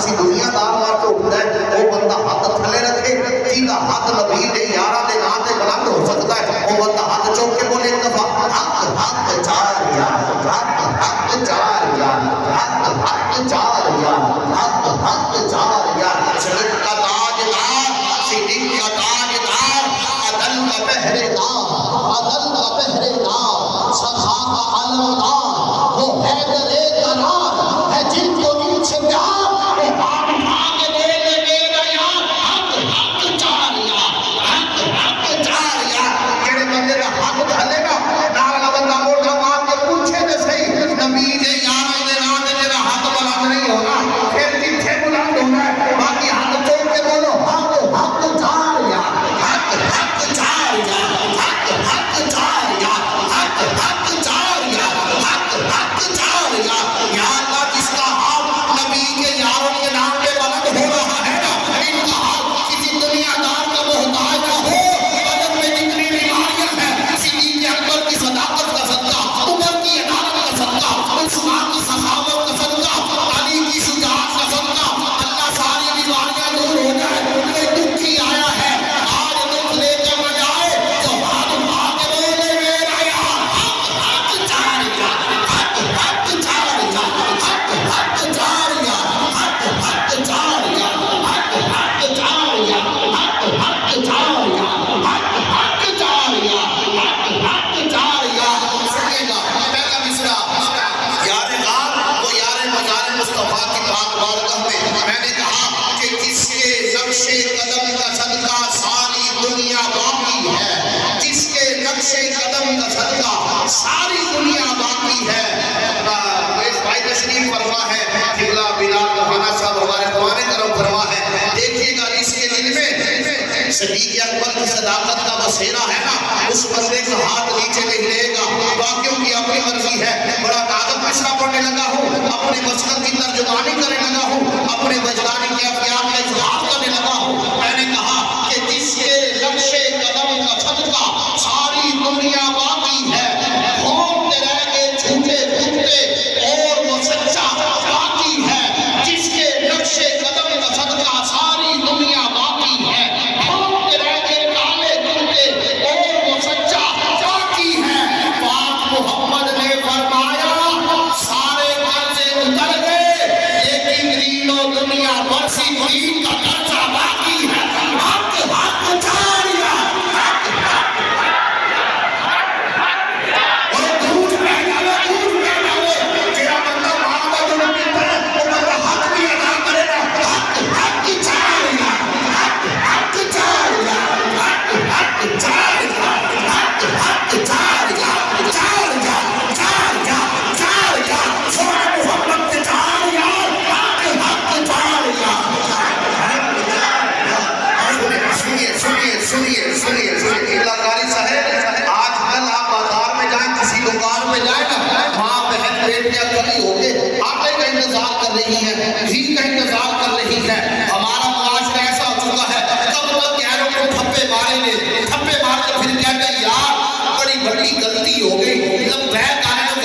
کسی دنیا دار واسطے اٹھتا ہے وہ بندہ ہاتھ تھلے رکھے جیدہ ہاتھ نبی دے یارہ دے نام دے بلند ہو سکتا ہے وہ بندہ ہاتھ چوک کے بولے ایک دفعہ حق حق چار یار حق حق چار یار حق حق چار یار حق حق چار یار صدق کا تاجدار صدق کا تاجدار عدل کا پہرےدار عدل کا پہرےدار سخا کا علمدار وہ حیدر قرار ہے جن کو دل سے پیار وہ ہاتھ اٹھا کے دے دے میرا یار حق حق چار یار حق حق چار یار جڑے بندے دا ہاتھ ڈھلے گا نال بندہ موٹا مار کے پوچھے تے صحیح نبی دے یار دے نام تے تیرا ہاتھ بلند نہیں ہوگا پھر کتھے بلند ہونا ہے باقی ہاتھ چوک کے بولو حق حق چار یار حق حق چار یار حق حق چار یار حق حق چار یار حق حق چار یار یا اللہ جس کا ہاتھ نبی کے یاروں کے نام پہ بلند ہو رہا ہے نا ان کا ہاتھ کسی دنیا دار کا محتاج نہ ہو بدن میں جتنی بیماریاں ہیں صدیق اکبر کی صداقت کا صدقہ عمر کی عدالت کا صدقہ عثمان کی سخاوت کا صدقہ علی کی شجاعت کا صدقہ اللہ ساری بیماریاں دور ہو جائے کوئی دکھی آیا ہے آج دکھ لے کر نہ جائے تو ہاتھ اٹھا کے بولے میرا یار حق حق چار یار حق حق چار یار حق حق چار یار حق حق چار یار حق حق چار یار حق حق چار یار حق حق چار یار حق حق چار یار سنیے گا پہلا مصرع یار غار وہ یار مزار مصطفیٰ کی پاک بارگاہ میں نے کہا کہ جس کے نقش قدم کا صدقہ ساری دنیا باقی ہے جس کے نقش قدم کا صدقہ ساری دنیا باقی ہے اپنا بھائی تشریف فرما ہے قبلہ بلال مولانا صاحب ہمارے قرآن کرم فرما ہے دیکھیے گا جس کے دل میں صدیق اکبر کی صداقت کا بسیرا ہے نا اس بندے کا ہاتھ نیچے نہیں رہے گا باقیوں کی اپنی مرضی ہے بڑا کاغذ مشرا پڑھنے لگا ہوں اپنے مسکن کی ترجمانی کرنے لگا ہوں اپنے وجدانی کیفیات کا اظہار کرنے لگا ہوں میں نے کہا کہ جس کے نقش قدم کا صدقہ ساری دنیا باقی ہے گھومتے رہ گئے جھوٹے کتے اور وہ سچا باقی ہے جس کے نقش قدم کا صدقہ ساری دنیا باقی ہے گھومتے رہ گئے کالے کتے اور وہ سچا باقی ہے پاک محمد نے فرمایا سارے قرضے اتر گئے لیکن دین و دنیا بھر سی دین کا قرضہ باقی ہے حق حق چار یار حق حق اور جھوٹ پہ جاوے جیڑا بندہ محمد نبی ہے وہ بندہ حق بھی ادا کرے گا حق حق چار یار حق حق چار یار حق حق چار یار حق حق چار یار چار یار چار یار چار یار سونا محمد کے چار یار حق حق چار یار سنیے قبلہ قاری صاحب آج کل آپ بازار میں جائیں کسی دکان میں جائیں نا ماں بہن بیٹیاں کھڑی ہو کے آٹے کا انتظار کر رہی ہیں گھی کا انتظار کر رہی ہیں ہمارا معاشرہ ایسا ہو چکا ہے کب تک گیروں کو تھپے ماریں گے تھپے مار کے پھر کہتے ہیں یار بڑی بڑی غلطی ہو گئی لبیک آنے